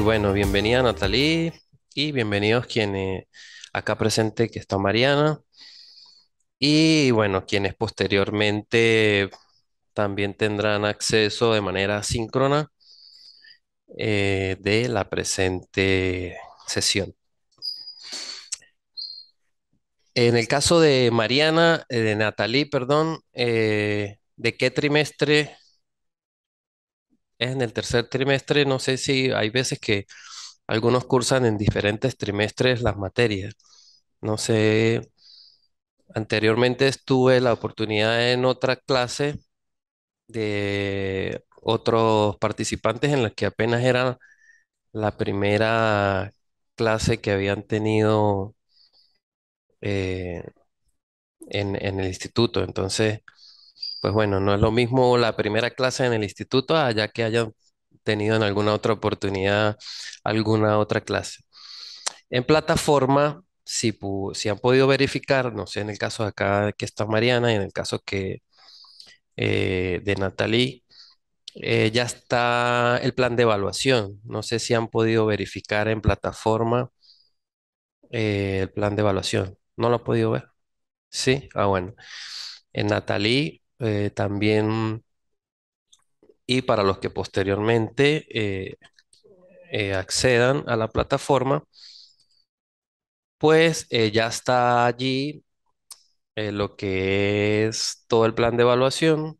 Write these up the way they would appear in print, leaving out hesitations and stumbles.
bueno, bienvenida Natalie y bienvenidos quienes acá presente que está Mariana y bueno, quienes posteriormente también tendrán acceso de manera síncrona de la presente sesión. En el caso de Mariana, de Natalie, perdón, ¿de qué trimestre? Es en el tercer trimestre, no sé si hay veces que algunos cursan en diferentes trimestres las materias. No sé, anteriormente tuve la oportunidad en otra clase de otros participantes en la que apenas era la primera clase que habían tenido eh, en el instituto. Entonces, pues bueno, no es lo mismo la primera clase en el instituto allá que hayan tenido en alguna otra oportunidad alguna otra clase. En plataforma, si han podido verificar, no sé, en el caso de acá que está Mariana y en el caso de Natalie, ya está el plan de evaluación. No sé si han podido verificar en plataforma el plan de evaluación. ¿No lo han podido ver? Sí, bueno. En Natalie también, y para los que posteriormente accedan a la plataforma, pues ya está allí lo que es todo el plan de evaluación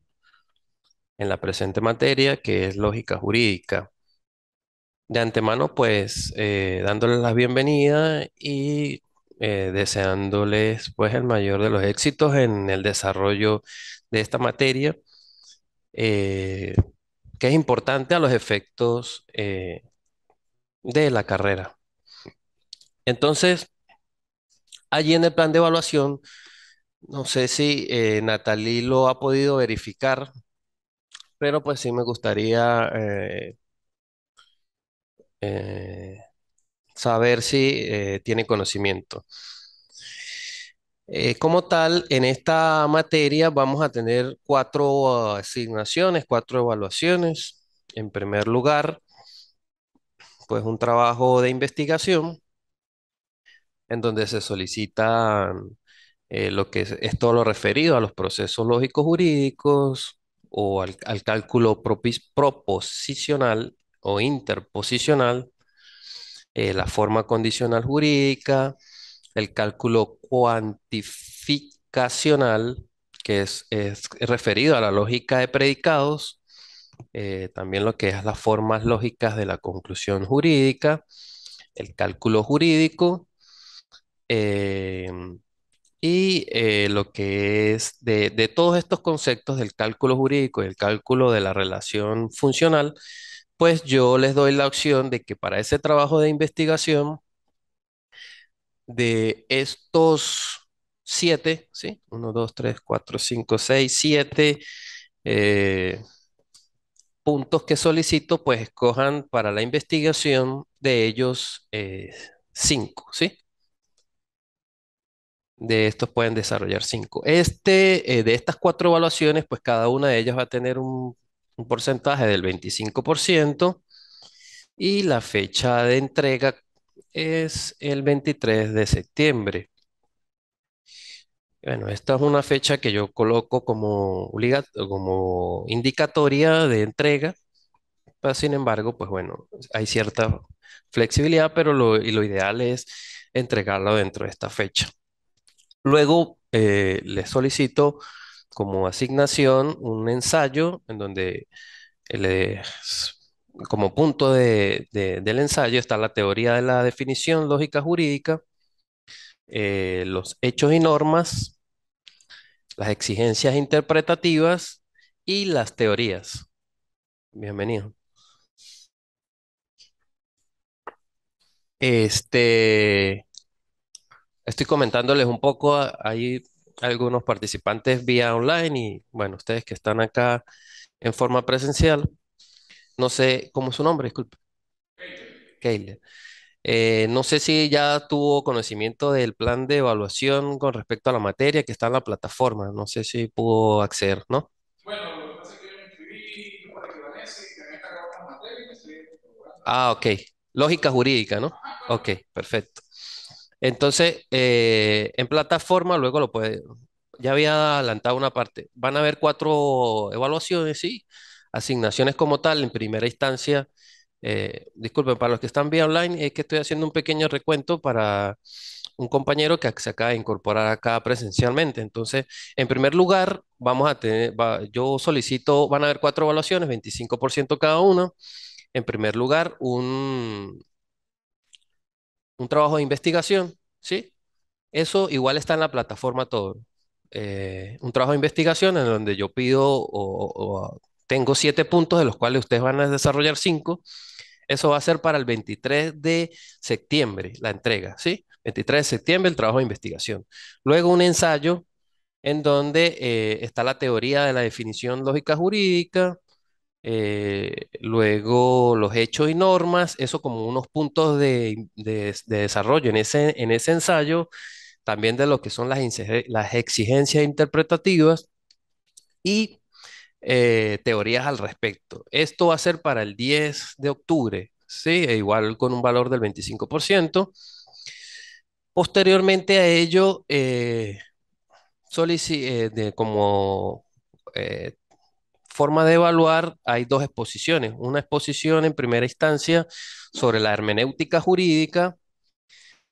en la presente materia, que es lógica jurídica. De antemano, pues dándoles la bienvenida y deseándoles pues el mayor de los éxitos en el desarrollo de esta materia, eh, que es importante a los efectos de la carrera. Entonces, allí en el plan de evaluación, no sé si Natalie lo ha podido verificar, pero pues sí me gustaría eh, saber si tiene conocimiento. Como tal, en esta materia vamos a tener cuatro asignaciones, cuatro evaluaciones. En primer lugar, pues un trabajo de investigación en donde se solicitan lo que es todo lo referido a los procesos lógicos jurídicos o al cálculo proposicional o interposicional, la forma condicional jurídica, el cálculo cuantificacional, que es referido a la lógica de predicados, también lo que es las formas lógicas de la conclusión jurídica, el cálculo jurídico, eh, y lo que es de todos estos conceptos del cálculo jurídico y el cálculo de la relación funcional, pues yo les doy la opción de que para ese trabajo de investigación, de estos siete, ¿sí? Uno, dos, tres, cuatro, cinco, seis, siete eh, puntos que solicito, pues escojan para la investigación de ellos cinco, ¿sí? De estos pueden desarrollar cinco. De estas cuatro evaluaciones, pues cada una de ellas va a tener un porcentaje del 25% y la fecha de entrega es el 23 de septiembre. Bueno, esta es una fecha que yo coloco como indicatoria de entrega, pero sin embargo, pues bueno, hay cierta flexibilidad, pero lo ideal es entregarlo dentro de esta fecha. Luego, les solicito como asignación un ensayo en donde como punto del ensayo está la teoría de la definición lógica jurídica, los hechos y normas, las exigencias interpretativas y las teorías. Bienvenido. Este, estoy comentándoles un poco, hay algunos participantes vía online y bueno, ustedes que están acá en forma presencial, no sé cómo es su nombre, disculpe. Keila. No sé si ya tuvo conocimiento del plan de evaluación con respecto a la materia que está en la plataforma, no sé si pudo acceder, ¿no? Bueno, lo que pasa es que yo me inscribí para equivalencia y que me he cargado las materias y me estoy. Ah, ok. Lógica jurídica, ¿no? Ok, perfecto. Entonces, en plataforma, luego lo puede, ya había adelantado una parte. Van a haber cuatro evaluaciones, sí, asignaciones como tal, en primera instancia. Disculpen, para los que están vía online, es que estoy haciendo un pequeño recuento para un compañero que se acaba de incorporar acá presencialmente. Entonces, en primer lugar, vamos a tener, yo solicito, van a haber cuatro evaluaciones, 25% cada una. En primer lugar, un trabajo de investigación, ¿sí? Eso igual está en la plataforma todo. Un trabajo de investigación en donde yo pido o tengo 7 puntos de los cuales ustedes van a desarrollar 5. Eso va a ser para el 23 de septiembre, la entrega, ¿sí? 23 de septiembre el trabajo de investigación. Luego un ensayo en donde está la teoría de la definición lógica jurídica, luego los hechos y normas, eso como unos puntos de desarrollo en ese ensayo, también de lo que son las exigencias interpretativas y teorías al respecto. Esto va a ser para el 10 de octubre, ¿sí? E igual con un valor del 25%. Posteriormente a ello, como eh, forma de evaluar, hay dos exposiciones. Una exposición en primera instancia sobre la hermenéutica jurídica,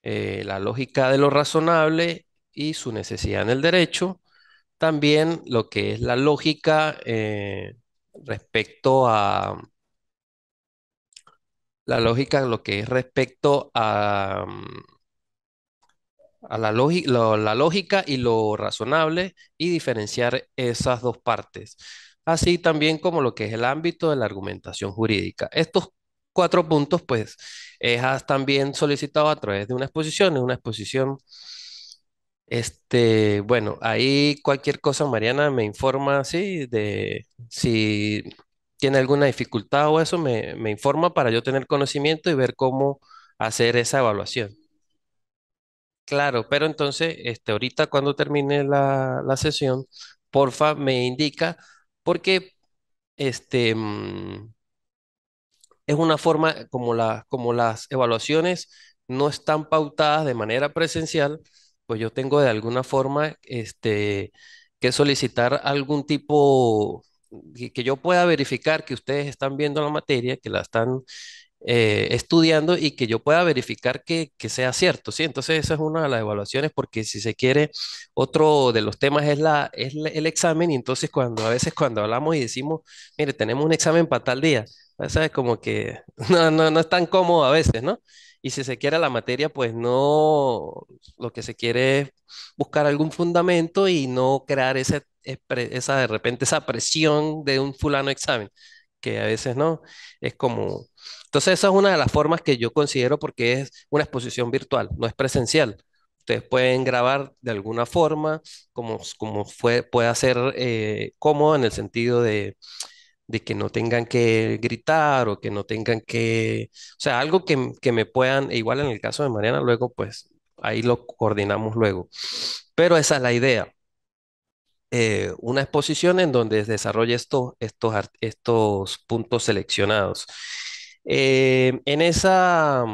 la lógica de lo razonable y su necesidad en el derecho. También lo que es la lógica respecto a lo que es respecto a la lógica y lo razonable y diferenciar esas dos partes, así también como lo que es el ámbito de la argumentación jurídica. Estos 4 puntos, pues, también solicitado a través de una exposición. Bueno, ahí cualquier cosa, Mariana, me informa, sí, de si tiene alguna dificultad o eso, me informa para yo tener conocimiento y ver cómo hacer esa evaluación. Claro, pero entonces, ahorita cuando termine la sesión, porfa, me indica, porque este, mm, es una forma como las evaluaciones no están pautadas de manera presencial, pues yo tengo de alguna forma que solicitar algún tipo que yo pueda verificar que ustedes están viendo la materia, que la están estudiando y que yo pueda verificar que sea cierto, ¿sí? Entonces esa es una de las evaluaciones porque si se quiere, otro de los temas el examen y entonces a veces cuando hablamos y decimos, mire, tenemos un examen para tal día, ¿sabes? Como que no es tan cómodo a veces, ¿no? Y si se quiere la materia, pues no, lo que se quiere es buscar algún fundamento y no crear esa de repente esa presión de un fulano examen, que a veces no, es como entonces, esa es una de las formas que yo considero porque es una exposición virtual, no es presencial. Ustedes pueden grabar de alguna forma, pueda ser cómodo en el sentido de que no tengan que gritar o que no tengan o sea, algo que me puedan, e igual en el caso de Mariana, luego pues ahí lo coordinamos luego. Pero esa es la idea. Una exposición en donde desarrolle estos puntos seleccionados. En esa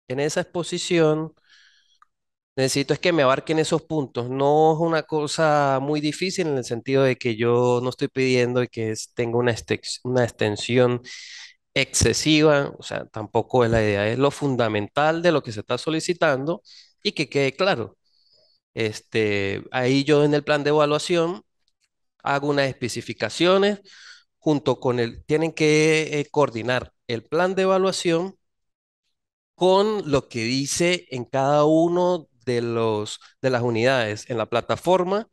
exposición necesito es que me abarquen esos puntos. No es una cosa muy difícil en el sentido de que yo no estoy pidiendo que tenga una extensión excesiva, o sea, tampoco es la idea, es lo fundamental de lo que se está solicitando y que quede claro. Ahí yo en el plan de evaluación hago unas especificaciones tienen que coordinar el plan de evaluación con lo que dice en cada uno de las unidades. En la plataforma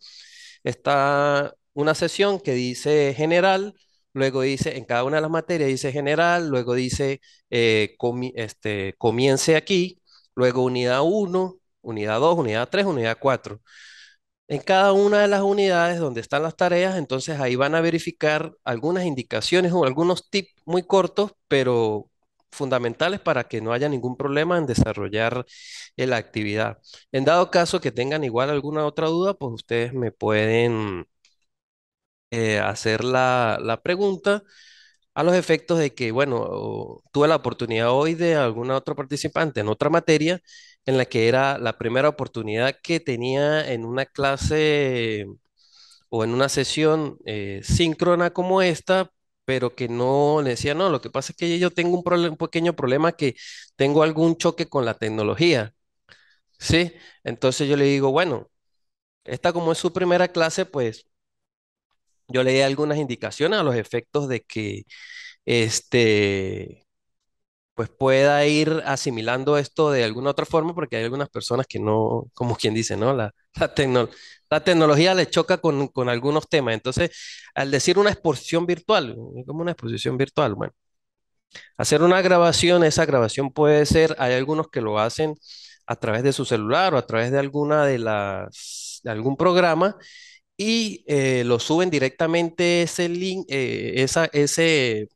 está una sesión que dice general, luego dice en cada una de las materias dice general, luego dice comience aquí, luego unidad uno, unidad 2, unidad 3, unidad 4. En cada una de las unidades donde están las tareas, entonces ahí van a verificar algunas indicaciones o algunos tips muy cortos, pero fundamentales para que no haya ningún problema en desarrollar la actividad. En dado caso que tengan igual alguna otra duda, pues ustedes me pueden hacer la pregunta a los efectos de que, bueno, tuve la oportunidad hoy de alguna otra participante en otra materia en la que era la primera oportunidad que tenía en una clase o en una sesión síncrona como esta, pero que no le decía, no, lo que pasa es que yo tengo un pequeño problema que tengo algún choque con la tecnología, ¿sí? Entonces yo le digo, bueno, esta como es su primera clase, pues yo le di algunas indicaciones a los efectos de que este, pues pueda ir asimilando esto de alguna otra forma, porque hay algunas personas que no, como quien dice, ¿no? La tecnología le choca con algunos temas. Entonces, al decir una exposición virtual, es como una exposición virtual, bueno, hacer una grabación, esa grabación puede ser, hay algunos que lo hacen a través de su celular o a través de alguna de algún programa y lo suben directamente ese link, ese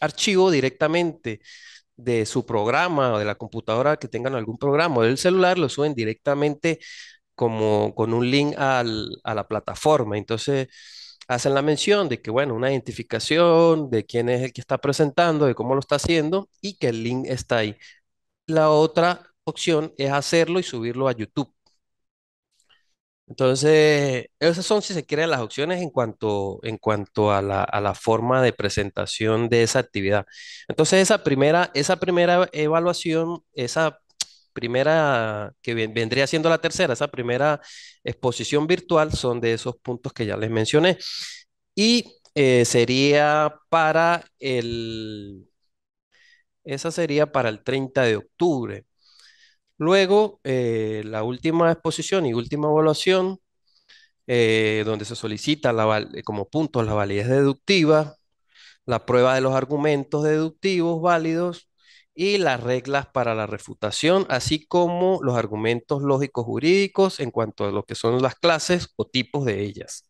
archivo directamente de su programa o de la computadora que tengan algún programa o del celular, lo suben directamente como con un link a la plataforma. Entonces hacen la mención de que, bueno, una identificación de quién es el que está presentando, de cómo lo está haciendo y que el link está ahí. La otra opción es hacerlo y subirlo a YouTube. Entonces, esas son, si se quiere, las opciones en cuanto a a la forma de presentación de esa actividad. Entonces, esa primera evaluación, esa primera que vendría siendo la tercera, esa primera exposición virtual son de esos puntos que ya les mencioné. Y sería para esa sería para el 30 de octubre. Luego, la última exposición y última evaluación donde se solicita como puntos la validez deductiva, la prueba de los argumentos deductivos válidos y las reglas para la refutación, así como los argumentos lógicos jurídicos en cuanto a lo que son las clases o tipos de ellas.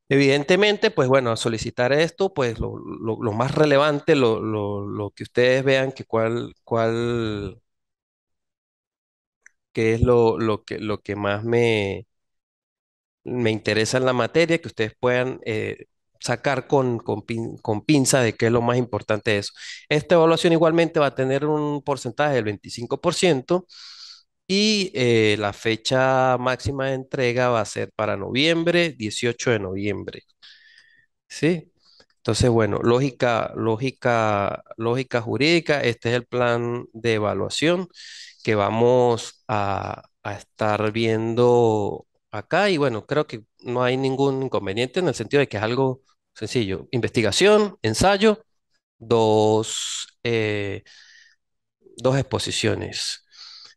Evidentemente, pues bueno, a solicitar esto, pues lo más relevante, lo que ustedes vean que qué es lo que más me interesa en la materia, que ustedes puedan sacar con pinza de qué es lo más importante de eso. Esta evaluación igualmente va a tener un porcentaje del 25% y la fecha máxima de entrega va a ser para noviembre, 18 de noviembre. ¿Sí? Entonces, bueno, lógica jurídica, este es el plan de evaluación que vamos a estar viendo acá y bueno, creo que no hay ningún inconveniente en el sentido de que es algo sencillo. Investigación, ensayo, dos, dos exposiciones.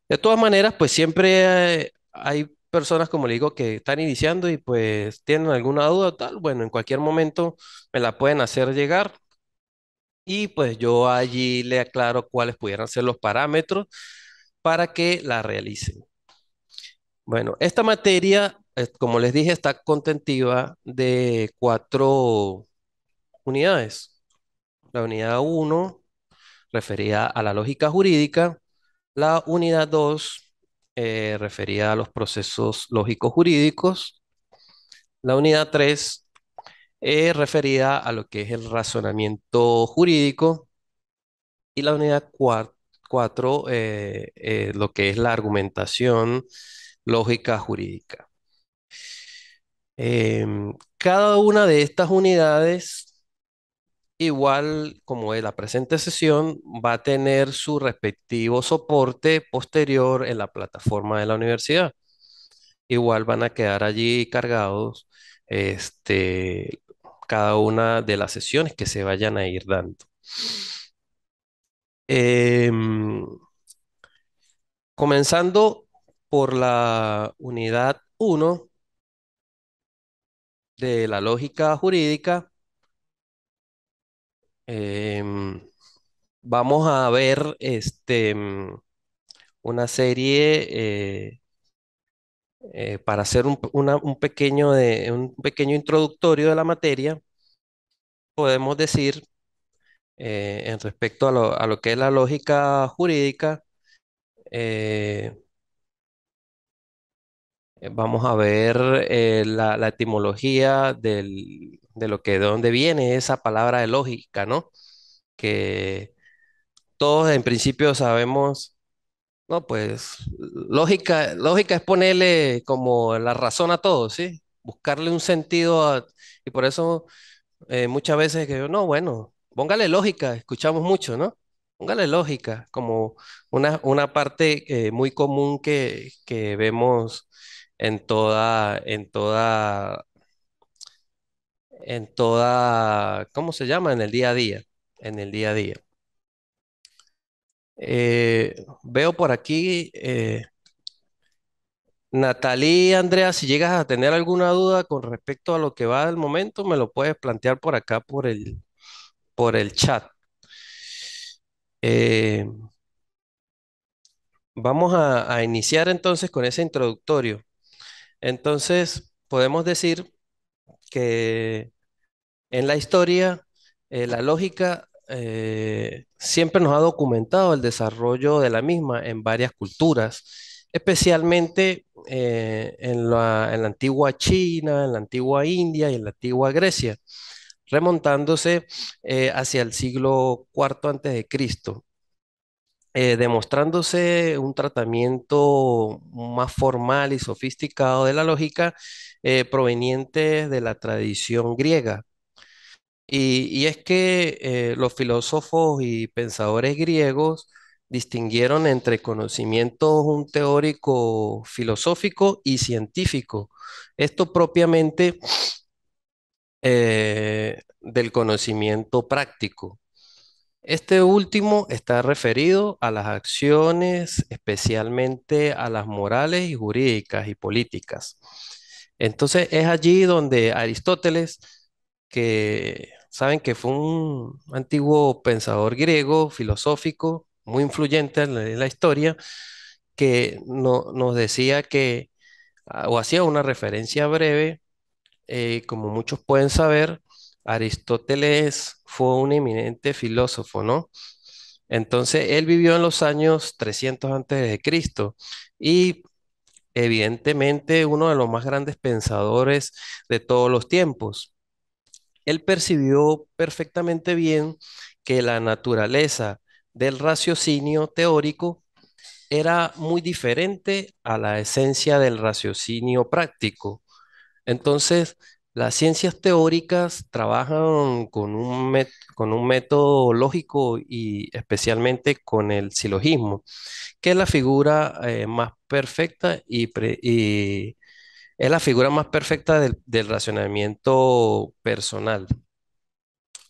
De todas maneras, pues siempre hay personas, como le digo, que están iniciando y pues tienen alguna duda o tal. Bueno, en cualquier momento me la pueden hacer llegar y pues yo allí le aclaro cuáles pudieran ser los parámetros para que la realicen. Bueno, esta materia, como les dije, está contentiva de 4 unidades. La unidad uno referida a la lógica jurídica, la unidad 2 referida a los procesos lógicos jurídicos, la unidad 3 referida a lo que es el razonamiento jurídico y la unidad 4 lo que es la argumentación lógica jurídica. Cada una de estas unidades, igual como en la presente sesión, va a tener su respectivo soporte posterior en la plataforma de la universidad. Igual van a quedar allí cargados este, cada una de las sesiones que se vayan a ir dando. Em, Comenzando por la unidad uno de la lógica jurídica, em, vamos a ver una serie para hacer un pequeño introductorio de la materia. Podemos decir en respecto a lo que es la lógica jurídica, eh, Vamos a ver la etimología de lo que de dónde viene esa palabra de lógica, ¿no? Que todos en principio sabemos, no, pues lógica es ponerle como la razón a todo, ¿sí? Buscarle un sentido y por eso muchas veces que no, bueno, póngale lógica, escuchamos mucho, ¿no? Póngale lógica, como una parte muy común que vemos en toda, ¿cómo se llama? En el día a día, en el día a día. Veo por aquí, Natalie, Andrea, si llegas a tener alguna duda con respecto a lo que va del momento, me lo puedes plantear por acá por el chat. Eh, Vamos a iniciar entonces con ese introductorio. Entonces, podemos decir que en la historia, la lógica siempre nos ha documentado el desarrollo de la misma en varias culturas, especialmente en la antigua China, en la antigua India y en la antigua Grecia, remontándose hacia el siglo IV antes de Cristo, demostrándose un tratamiento más formal y sofisticado de la lógica proveniente de la tradición griega. Y es que los filósofos y pensadores griegos distinguieron entre conocimientos un teórico filosófico y científico. Esto propiamente del conocimiento práctico. Este último está referido a las acciones, especialmente a las morales y jurídicas y políticas. Entonces es allí donde Aristóteles, que saben que fue un antiguo pensador griego, filosófico, muy influyente en la historia, que nos decía que, o hacía una referencia breve, como muchos pueden saber, Aristóteles fue un eminente filósofo, ¿no? Entonces, él vivió en los años 300 antes de Cristo y evidentemente uno de los más grandes pensadores de todos los tiempos. Él percibió perfectamente bien que la naturaleza del raciocinio teórico era muy diferente a la esencia del raciocinio práctico. Entonces, las ciencias teóricas trabajan con un método lógico y especialmente con el silogismo, que es la figura más perfecta y es la figura más perfecta del razonamiento personal.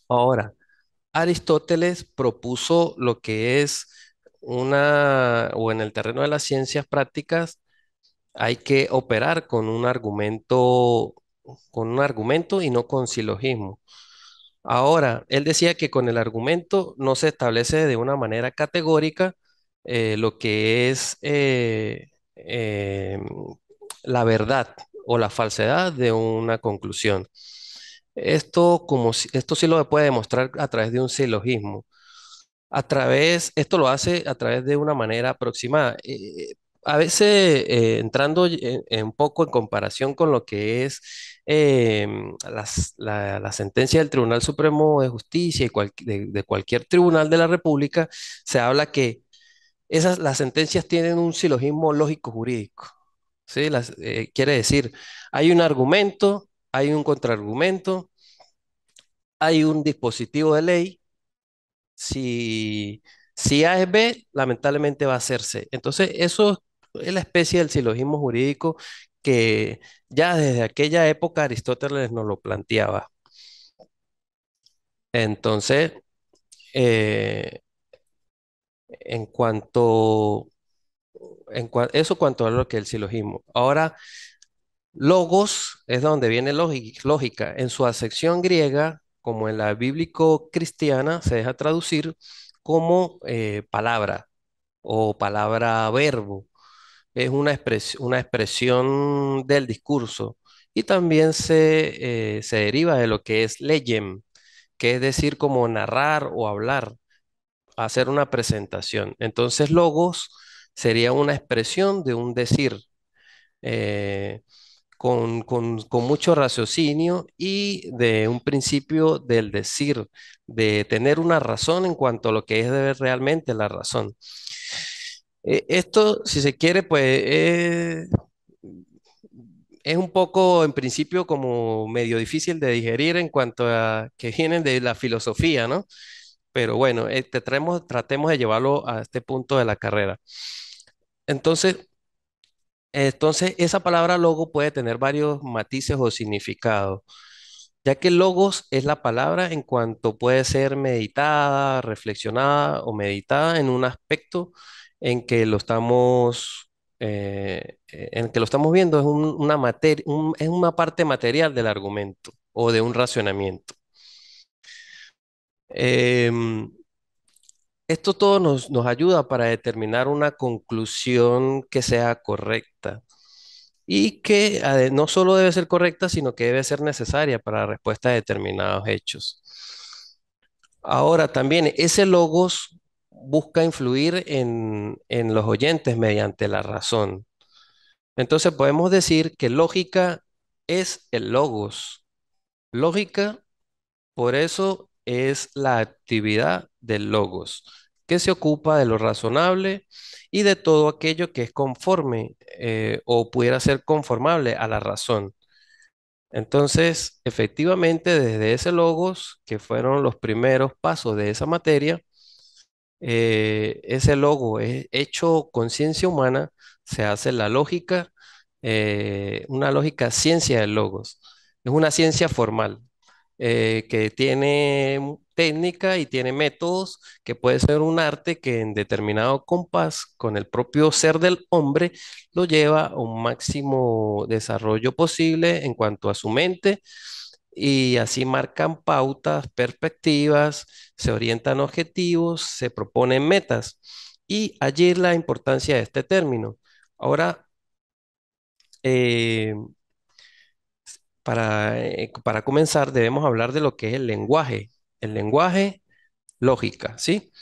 Ahora, Aristóteles propuso lo que es o en el terreno de las ciencias prácticas, hay que operar con un argumento y no con silogismo. Ahora, él decía que con el argumento no se establece de una manera categórica lo que es la verdad o la falsedad de una conclusión. Esto sí lo puede demostrar a través de un silogismo. Esto lo hace a través de una manera aproximada. A veces, entrando un poco en comparación con lo que es la sentencia del Tribunal Supremo de Justicia y de cualquier tribunal de la República, se habla que las sentencias tienen un silogismo lógico-jurídico. ¿Sí? Quiere decir, hay un argumento, hay un contraargumento, hay un dispositivo de ley. Si A es B, lamentablemente va a ser C. Entonces, eso es la especie del silogismo jurídico que ya desde aquella época Aristóteles nos lo planteaba. Entonces, eh, en cuanto, eso cuanto a lo que es el silogismo. Ahora, logos es donde viene lógica. En su acepción griega, como en la bíblico-cristiana, se deja traducir como palabra o palabra verbo. Es una expresión del discurso y también se deriva de lo que es legem, que es decir, como narrar o hablar, hacer una presentación. Entonces, logos sería una expresión de un decir. eh, con mucho raciocinio y de un principio del decir, de tener una razón en cuanto a lo que es realmente la razón. Esto, si se quiere, pues es un poco, en principio, como medio difícil de digerir en cuanto a que vienen de la filosofía, ¿no? Pero bueno, tratemos de llevarlo a este punto de la carrera. Entonces, esa palabra logo puede tener varios matices o significados, ya que logos es la palabra en cuanto puede ser meditada, reflexionada o meditada en un aspecto en que lo estamos, en que lo estamos viendo, es una materia, es una parte material del argumento o de un racionamiento. Em, Esto todo nos ayuda para determinar una conclusión que sea correcta y que no solo debe ser correcta, sino que debe ser necesaria para la respuesta a determinados hechos. Ahora, también ese logos busca influir en los oyentes mediante la razón. Entonces podemos decir que lógica es el logos. Lógica, por eso, es la actividad del logos, que se ocupa de lo razonable y de todo aquello que es conforme o pudiera ser conformable a la razón. Entonces, efectivamente, desde ese logos, que fueron los primeros pasos de esa materia, ese logo es hecho conciencia humana, se hace la lógica, una lógica ciencia de logos. Es una ciencia formal que tiene técnica y tiene métodos, que puede ser un arte que en determinado compás con el propio ser del hombre lo lleva a un máximo desarrollo posible en cuanto a su mente y así marcan pautas, perspectivas, se orientan objetivos, se proponen metas y allí la importancia de este término. Ahora, eh, para comenzar, debemos hablar de lo que es el lenguaje. El lenguaje, lógica, ¿sí?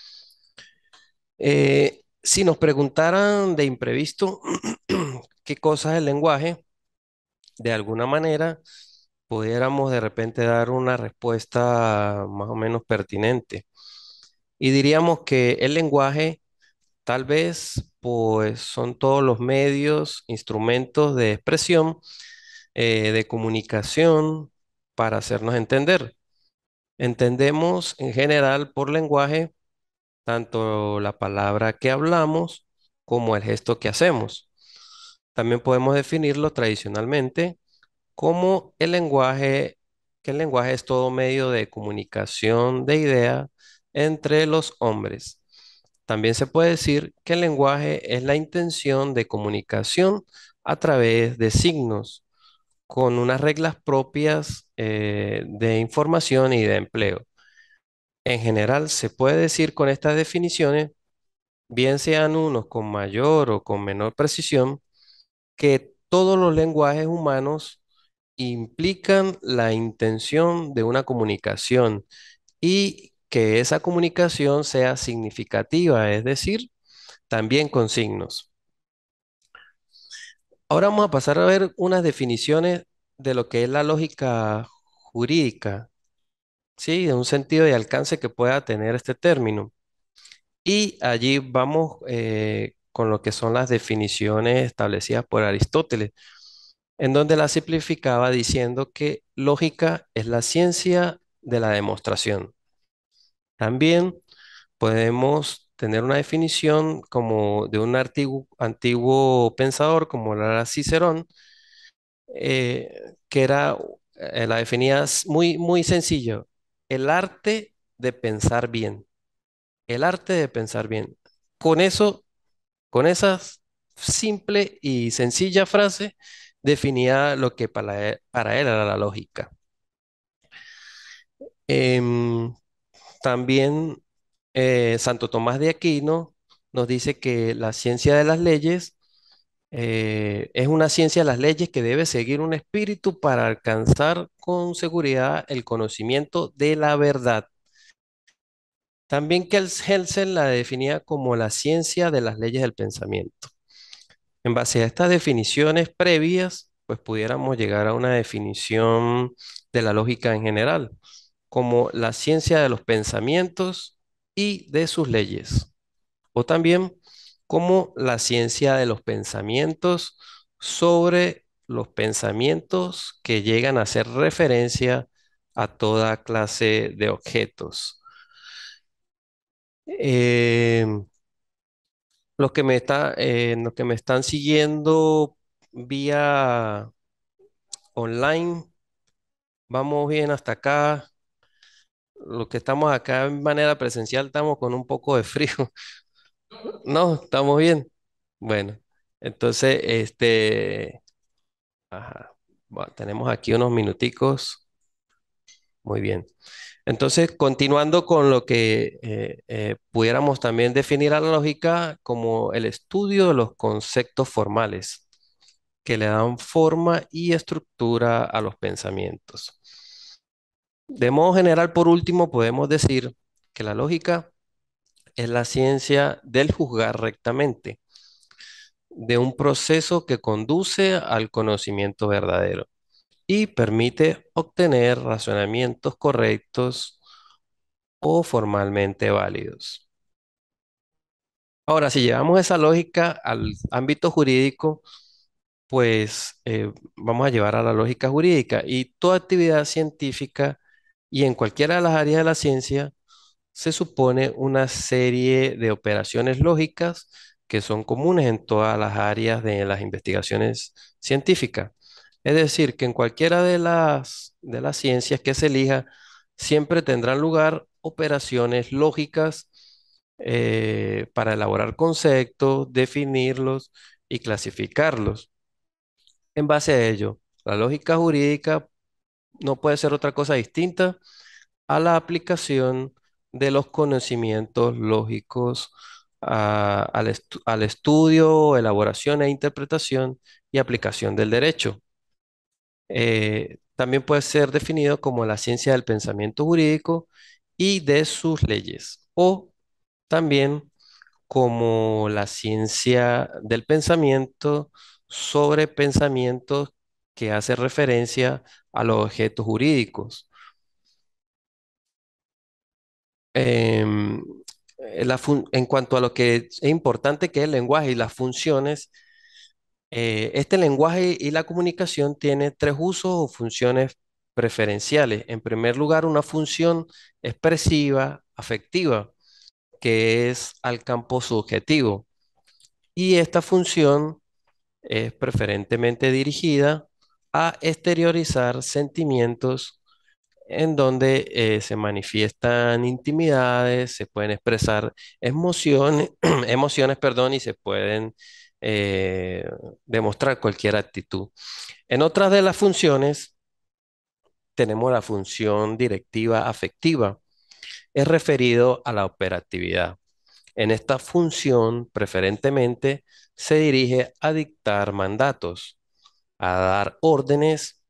Si nos preguntaran de imprevisto qué cosa es el lenguaje, de alguna manera pudiéramos de repente dar una respuesta más o menos pertinente. Y diríamos que el lenguaje tal vez pues son todos los medios, instrumentos de expresión, de comunicación para hacernos entender. Entendemos en general por lenguaje tanto la palabra que hablamos como el gesto que hacemos. También podemos definirlo tradicionalmente como el lenguaje, que el lenguaje es todo medio de comunicación de ideas entre los hombres. También se puede decir que el lenguaje es la intención de comunicación a través de signos, con unas reglas propias de información y de empleo. En general, se puede decir con estas definiciones, bien sean unos con mayor o con menor precisión, que todos los lenguajes humanos implican la intención de una comunicación y que esa comunicación sea significativa, es decir, también con signos. Ahora vamos a pasar a ver unas definiciones de lo que es la lógica jurídica, ¿sí? De un sentido de alcance que pueda tener este término. Y allí vamos con lo que son las definiciones establecidas por Aristóteles, en donde la simplificaba diciendo que lógica es la ciencia de la demostración. También podemos tener una definición como de un antiguo pensador como lo era Cicerón, que era, la definía muy, muy sencillo, el arte de pensar bien, el arte de pensar bien. Con eso, con esa simple y sencilla frase, definía lo que para él era la lógica. Em, También Santo Tomás de Aquino nos dice que la ciencia de las leyes es una ciencia de las leyes que debe seguir un espíritu para alcanzar con seguridad el conocimiento de la verdad. También que Helsel la definía como la ciencia de las leyes del pensamiento. En base a estas definiciones previas, pues pudiéramos llegar a una definición de la lógica en general, como la ciencia de los pensamientos y de sus leyes, o también como la ciencia de los pensamientos sobre los pensamientos que llegan a hacer referencia a toda clase de objetos. Eh, los que me están siguiendo vía online, vamos bien hasta acá. Los que estamos acá en manera presencial estamos con un poco de frío. No, estamos bien. Bueno, entonces, ajá, tenemos aquí unos minuticos. Muy bien. Entonces, continuando con lo que pudiéramos también definir a la lógica como el estudio de los conceptos formales que le dan forma y estructura a los pensamientos. De modo general, por último, podemos decir que la lógica es la ciencia del juzgar rectamente, de un proceso que conduce al conocimiento verdadero y permite obtener razonamientos correctos o formalmente válidos. Ahora, si llevamos esa lógica al ámbito jurídico, pues vamos a llevar a la lógica jurídica y toda actividad científica y en cualquiera de las áreas de la ciencia se supone una serie de operaciones lógicas que son comunes en todas las áreas de las investigaciones científicas. Es decir, que en cualquiera de las ciencias que se elija, siempre tendrán lugar operaciones lógicas para elaborar conceptos, definirlos y clasificarlos. En base a ello, la lógica jurídica no puede ser otra cosa distinta a la aplicación de los conocimientos lógicos al estudio, elaboración e interpretación y aplicación del derecho. También puede ser definido como la ciencia del pensamiento jurídico y de sus leyes, o también como la ciencia del pensamiento sobre pensamientos que hace referencia a los objetos jurídicos. Em, en cuanto a lo que es importante que es el lenguaje y las funciones, este lenguaje y la comunicación tiene tres usos o funciones preferenciales. En primer lugar, una función expresiva, afectiva, que es al campo subjetivo. Y esta función es preferentemente dirigida a exteriorizar sentimientos en donde se manifiestan intimidades, se pueden expresar emociones, emociones, perdón, y se pueden eh, demostrar cualquier actitud. En otras de las funciones tenemos la función directiva afectiva. Es referido a la operatividad. En esta función, preferentemente, se dirige a dictar mandatos, a dar órdenes,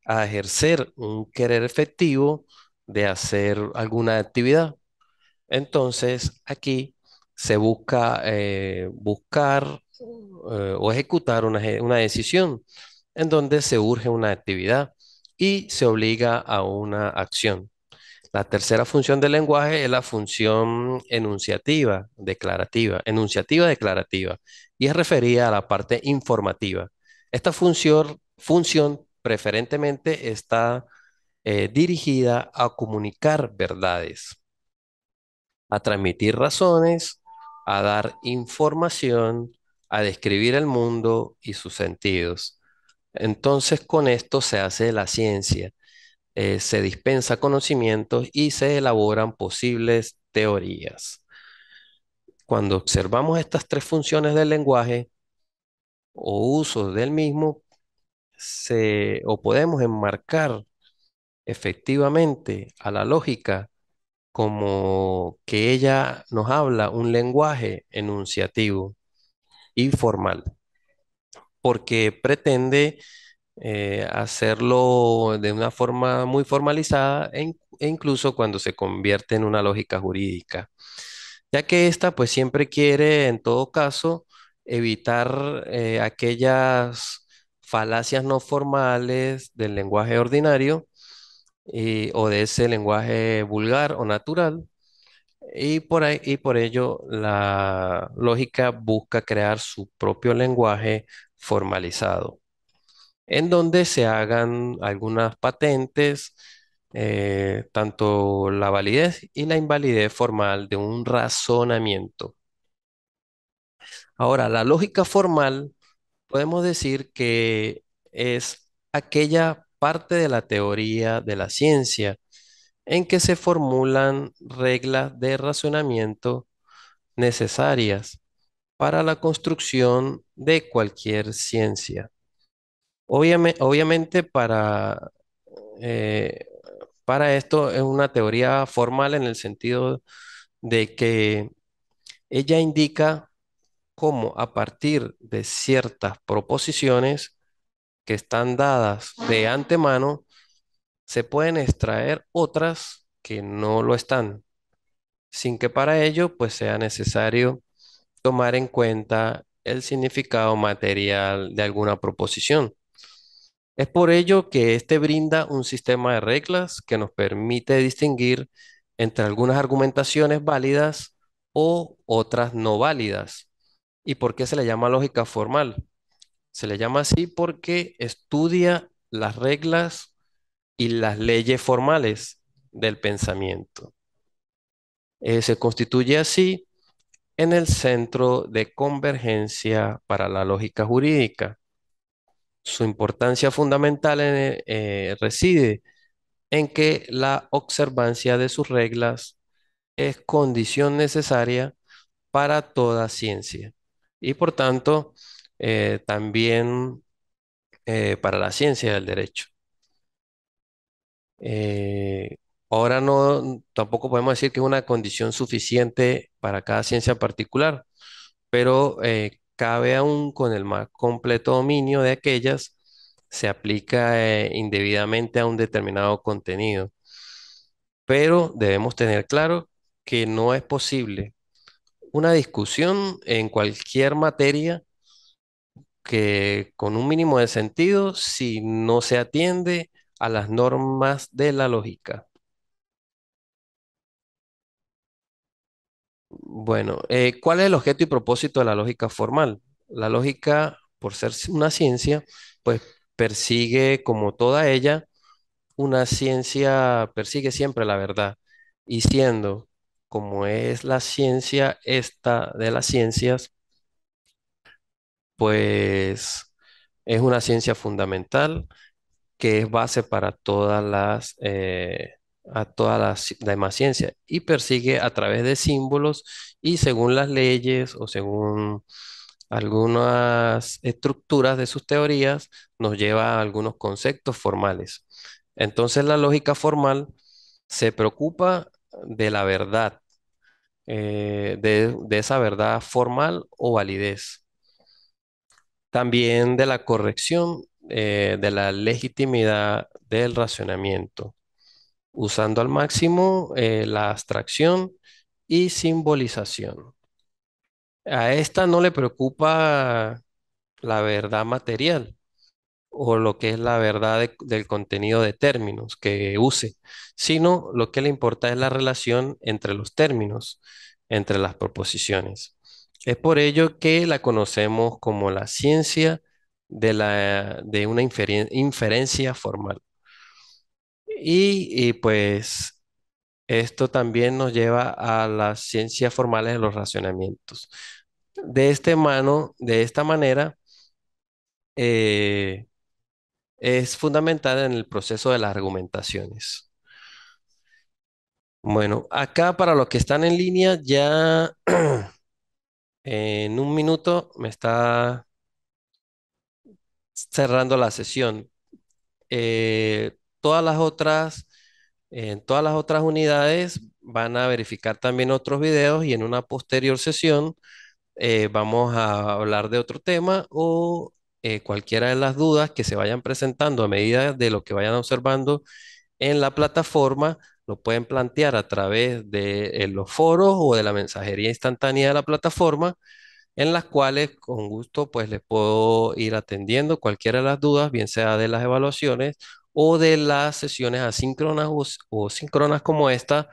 a ejercer un querer efectivo de hacer alguna actividad. Entonces, aquí se busca buscar o ejecutar una decisión en donde se urge una actividad y se obliga a una acción. La tercera función del lenguaje es la función enunciativa declarativa, y es referida a la parte informativa. Esta función preferentemente está dirigida a comunicar verdades, a transmitir razones, a dar información, a describir el mundo y sus sentidos. Entonces, con esto se hace la ciencia, se dispensa conocimientos y se elaboran posibles teorías. Cuando observamos estas tres funciones del lenguaje o uso del mismo, o podemos enmarcar efectivamente a la lógica como que ella nos habla un lenguaje enunciativo y formal, porque pretende hacerlo de una forma muy formalizada e incluso cuando se convierte en una lógica jurídica, ya que ésta pues siempre quiere en todo caso evitar aquellas falacias no formales del lenguaje ordinario o de ese lenguaje vulgar o natural. Y por ello la lógica busca crear su propio lenguaje formalizado, en donde se hagan algunas patentes, tanto la validez y la invalidez formal de un razonamiento. Ahora, la lógica formal podemos decir que es aquella parte de la teoría de la ciencia en que se formulan reglas de razonamiento necesarias para la construcción de cualquier ciencia. Obviamente eh, para esto es una teoría formal en el sentido de que ella indica cómo a partir de ciertas proposiciones que están dadas de antemano, se pueden extraer otras que no lo están, sin que para ello pues sea necesario tomar en cuenta el significado material de alguna proposición. Es por ello que este brinda un sistema de reglas que nos permite distinguir entre algunas argumentaciones válidas o otras no válidas. ¿Y por qué se le llama lógica formal? Se le llama así porque estudia las reglas y las leyes formales del pensamiento. Se constituye así en el centro de convergencia para la lógica jurídica. Su importancia fundamental reside en que la observancia de sus reglas es condición necesaria para toda ciencia y por tanto también para la ciencia del derecho. Eh, Ahora no, tampoco podemos decir que es una condición suficiente para cada ciencia particular, pero cabe aún con el más completo dominio de aquellas, se aplica indebidamente a un determinado contenido. Pero debemos tener claro que no es posible una discusión en cualquier materia que con un mínimo de sentido si no se atiende a las normas de la lógica. Bueno, ¿cuál es el objeto y propósito de la lógica formal? La lógica, por ser una ciencia, pues persigue, como toda ella, una ciencia, persigue siempre la verdad. Y siendo como es la ciencia esta de las ciencias, pues es una ciencia fundamental que es base para a todas las demás ciencias y persigue a través de símbolos y según las leyes o según algunas estructuras de sus teorías, nos lleva a algunos conceptos formales. Entonces la lógica formal se preocupa de la verdad, de esa verdad formal o validez. También de la corrección, de la legitimidad del racionamiento, usando al máximo la abstracción y simbolización. A esta no le preocupa la verdad material o lo que es la verdad del contenido de términos que use, sino lo que le importa es la relación entre los términos, entre las proposiciones. Es por ello que la conocemos como la ciencia de una inferencia formal. Pues esto también nos lleva a las ciencias formales de los racionamientos. De esta manera, eh, es fundamental en el proceso de las argumentaciones. Bueno, acá para los que están en línea, ya en un minuto me está cerrando la sesión. Todas las otras, en todas las otras unidades van a verificar también otros videos y en una posterior sesión vamos a hablar de otro tema o cualquiera de las dudas que se vayan presentando a medida de lo que vayan observando en la plataforma, lo pueden plantear a través de los foros o de la mensajería instantánea de la plataforma en las cuales con gusto pues les puedo ir atendiendo cualquiera de las dudas, bien sea de las evaluaciones o de las sesiones asíncronas o síncronas como esta.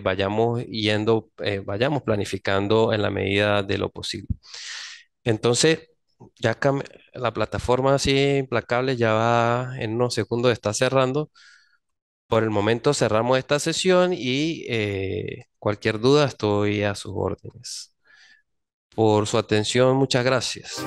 Vayamos planificando en la medida de lo posible. Entonces, la plataforma así implacable ya va en unos segundos, está cerrando. Por el momento cerramos esta sesión y cualquier duda estoy a sus órdenes. Por su atención, muchas gracias.